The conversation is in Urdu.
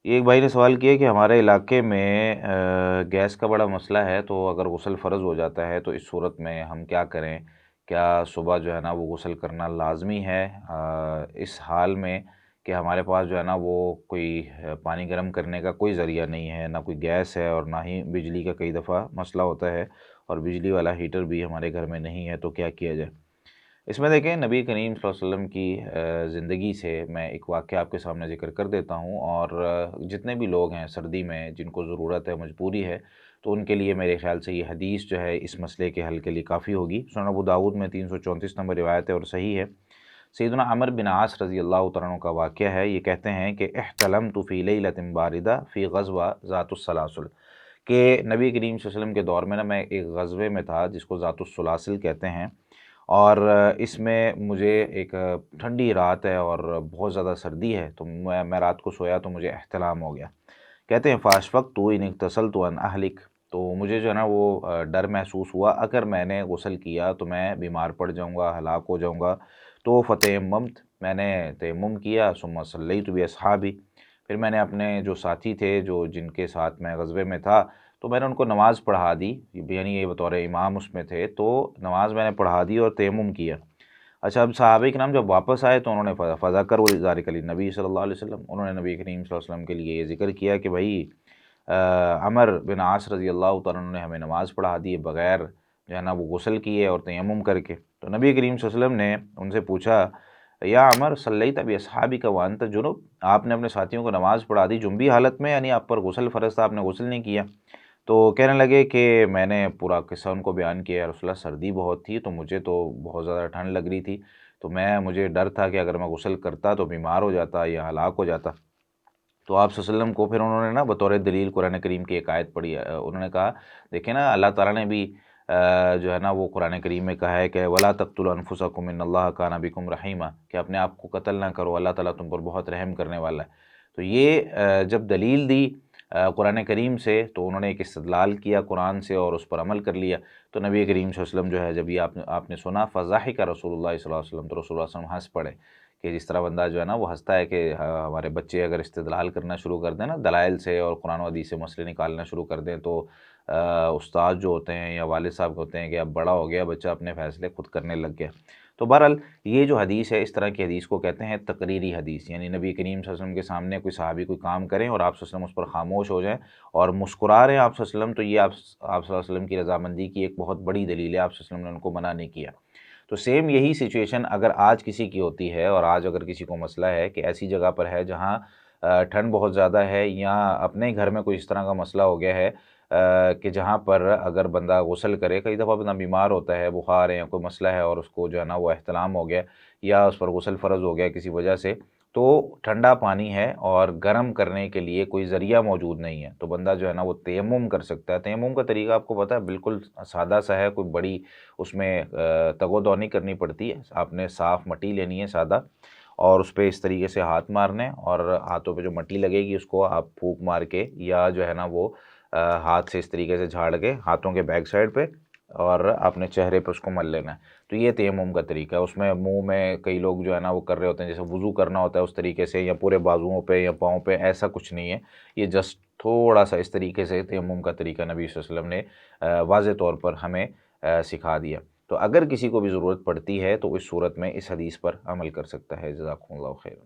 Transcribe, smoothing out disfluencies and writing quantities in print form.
یہ ایک بھائی نے سوال کیا کہ ہمارے علاقے میں گیس کا بڑا مسئلہ ہے، تو اگر غسل فرض ہو جاتا ہے تو اس صورت میں ہم کیا کریں؟ کیا صبح جو ہے نا وہ غسل کرنا لازمی ہے اس حال میں کہ ہمارے پاس جو ہے نا وہ کوئی پانی گرم کرنے کا کوئی ذریعہ نہیں ہے، نہ کوئی گیس ہے اور نہ ہی بجلی کا کئی دفعہ مسئلہ ہوتا ہے، اور بجلی والا ہیٹر بھی ہمارے گھر میں نہیں ہے، تو کیا کیا جائے؟ اس میں دیکھیں نبی کریم صلی اللہ علیہ وسلم کی زندگی سے میں ایک واقعہ آپ کے سامنے ذکر کر دیتا ہوں، اور جتنے بھی لوگ ہیں سردی میں جن کو ضرورت ہے، مجبوری ہے، تو ان کے لیے میرے خیال سے یہ حدیث جو ہے اس مسئلے کے حل کے لیے کافی ہوگی۔ سنن ابو داؤد میں 334 نمبر روایت ہے اور صحیح ہے۔ سیدنا عمر بن عاص رضی اللہ تعالیٰ عنہ کا واقعہ ہے۔ یہ کہتے ہیں کہ احتلمت فی لیلۃ باردہ فی غزوہ ذات السلاسل، کہ نبی کریم صلی اللہ علیہ وسلم کے دور میں نا میں ایک غزوے میں تھا جس کو ذات السلاسل کہتے ہیں، اور اس میں مجھے ایک ٹھنڈی رات ہے اور بہت زیادہ سردی ہے، تو میں رات کو سویا تو مجھے احتلام ہو گیا۔ کہتے ہیں فاشفقت ان اغتسلت عن اہلک، تو مجھے جو ہے نا وہ ڈر محسوس ہوا اگر میں نے غسل کیا تو میں بیمار پڑ جاؤں گا، ہلاک ہو جاؤں گا، تو فتیممت، میں نے تیمم کیا، ثم صلیت باصحابی، پھر میں نے اپنے جو ساتھی تھے جو جن کے ساتھ میں غزوے میں تھا، تو میں نے ان کو نماز پڑھا دی، یعنی یہ بطور امام اس میں تھے، تو نماز میں نے پڑھا دی اور تیمم کیا۔ اچھا، اب صحابہ کرام جب واپس آئے تو انہوں نے فذکروا ذلک للنبی صلی اللہ علیہ وسلم، انہوں نے نبی کریم صلی اللہ علیہ وسلم کے لیے یہ ذکر کیا کہ بھائی عمر بن عاص رضی اللہ تعالیٰ عنہ نے ہمیں نماز پڑھا دی بغیر جو ہے نا وہ غسل کیے اور تیمم کر کے۔ تو نبی کریم صلی اللہ علیہ وسلم نے ان سے پوچھا یا عمر صلیت باصحابک وانت جنب، آپ نے اپنے ساتھیوں کو نماز پڑھا دی جنبی حالت میں، یعنی آپ پر غسل فرض تھا، آپ نے غسل نہیں کیا؟ تو کہنے لگے کہ میں نے پورا قصہ ان کو بیان کیا، یا رسول اللہ سردی بہت تھی تو مجھے تو بہت زیادہ ٹھنڈ لگ رہی تھی، تو مجھے ڈر تھا کہ اگر میں غسل کرتا تو بیمار ہو جاتا یا ہلاک ہو جاتا۔ تو آپ صلی اللہ علیہ وسلم کو پھر انہوں نے نا بطور دلیل قرآن کریم کی ایک آیت پڑھی، انہوں نے کہا دیکھیں نا اللہ تعالیٰ نے بھی جو ہے نا وہ قرآن کریم میں کہا ہے کہ وَلَا تَقْتُلُوا أَنفُسَكُمْ إِنَّ اللَّهَ كَانَ بِكُمْ رَحِيمًا، کہ اپنے آپ کو قتل نہ کرو، اللہ تعالیٰ تم پر بہت رحم کرنے والا ہے۔ تو یہ جب دلیل دی قرآن کریم سے، تو انہوں نے ایک استدلال کیا قرآن سے اور اس پر عمل کر لیا۔ تو نبی کریم صلی اللہ علیہ وسلم جو ہے جب یہ آپ نے سنا فضحک رسول اللہ صلی اللہ علیہ وسلم، تو رسول اللہ صلی اللہ علیہ وسلم ہنس پڑے، کہ جس طرح بندہ جو ہے نا وہ ہنستا ہے کہ ہمارے بچے اگر استدلال کرنا شروع کر دیں نا دلائل سے اور قرآن و حدیث سے مسئلے نکالنا شروع کر دیں، تو استاد جو ہوتے ہیں یا والد صاحب ہوتے ہیں کہ اب بڑا ہو گیا بچہ، اپنے فیصلے خود کرنے لگ گیا۔ تو بہرحال یہ جو حدیث ہے، اس طرح کی حدیث کو کہتے ہیں تقریری حدیث، یعنی نبی کریم صلی اللہ علیہ وسلم کے سامنے کوئی صحابی کوئی کام کریں اور آپ صلی اللہ علیہ وسلم اس پر خاموش ہو جائیں اور مسکرا رہے ہیں آپ صلی اللہ علیہ وسلم، تو یہ آپ صلی اللہ علیہ وسلم کی رضامندی کی ایک بہت بڑی دلیل ہے، آپ صلی اللہ علیہ وسلم نے ان کو منع نہیں کیا۔ تو سیم یہی سچویشن اگر آج کسی کی ہوتی ہے، اور آج اگر کسی کو مسئلہ ہے کہ ایسی جگہ پر ہے جہاں ٹھنڈ بہت زیادہ ہے، یا اپنے گھر میں کوئی اس طرح کا مسئلہ ہو گیا ہے کہ جہاں پر اگر بندہ غسل کرے، کئی دفعہ بندہ بیمار ہوتا ہے، بخار ہے یا کوئی مسئلہ ہے اور اس کو جو ہے نا وہ احتلام ہو گیا یا اس پر غسل فرض ہو گیا کسی وجہ سے، تو ٹھنڈا پانی ہے اور گرم کرنے کے لیے کوئی ذریعہ موجود نہیں ہے، تو بندہ جو ہے نا وہ تیمم کر سکتا ہے۔ تیمم کا طریقہ آپ کو پتہ ہے، بالکل سادہ سا ہے، کوئی بڑی اس میں تگ و دو نہیں کرنی پڑتی ہے، آپ نے صاف مٹی لینی ہے سادہ، اور اس پہ اس طریقے سے ہاتھ مارنے، اور ہاتھوں پہ جو مٹی لگے گی اس کو آپ پھونک مار کے یا جو ہے نا وہ ہاتھ سے اس طریقے سے جھاڑ کے ہاتھوں کے بیک سائڈ پہ اور اپنے چہرے پہ اس کو مل لینا ہے۔ تو یہ تیمم کا طریقہ ہے۔ اس میں منہ میں کئی لوگ جو ہے نا وہ کر رہے ہوتے ہیں جیسے وضو کرنا ہوتا ہے اس طریقے سے، یا پورے بازوؤں پہ یا پاؤں پہ، ایسا کچھ نہیں ہے، یہ جسٹ تھوڑا سا اس طریقے سے تیمم کا طریقہ نبی صلی اللہ علیہ وسلم نے واضح طور پر ہمیں سکھا دیا۔ تو اگر کسی کو بھی ضرورت پڑتی ہے تو اس صورت میں اس حدیث پر عمل کر سکتا ہے۔ جزاکم اللہ خیر۔